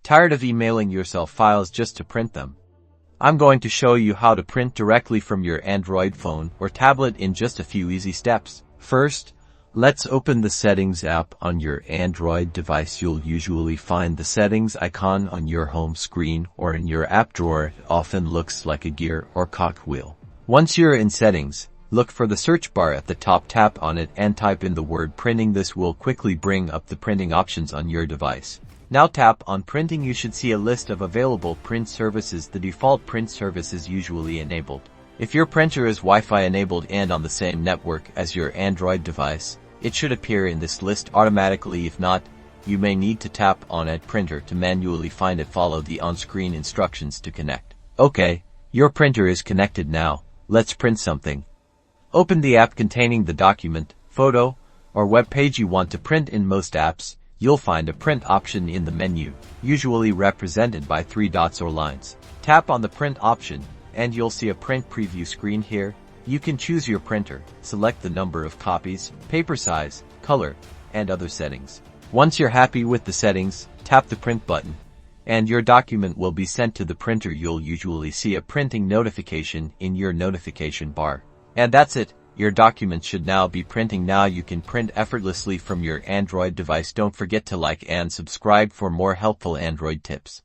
Tired of emailing yourself files just to print them? I'm going to show you how to print directly from your Android phone or tablet in just a few easy steps. First, let's open the Settings app on your Android device. You'll usually find the Settings icon on your home screen or in your app drawer. It often looks like a gear or cogwheel. Once you're in Settings, look for the search bar at the top, tap on it and type in the word printing. This will quickly bring up the printing options on your device. Now tap on printing. You should see a list of available print services. The default print service is usually enabled. If your printer is Wi-Fi enabled and on the same network as your Android device, it should appear in this list automatically. If not, you may need to tap on Add Printer to manually find it. Follow the on-screen instructions to connect. Okay, your printer is connected now. Let's print something. Open the app containing the document, photo, or web page you want to print. In most apps, you'll find a print option in the menu, usually represented by 3 dots or lines. Tap on the print option, and you'll see a print preview screen here. You can choose your printer, select the number of copies, paper size, color, and other settings. Once you're happy with the settings, tap the print button, and your document will be sent to the printer. You'll usually see a printing notification in your notification bar. And that's it. Your document should now be printing. Now you can print effortlessly from your Android device. Don't forget to like and subscribe for more helpful Android tips.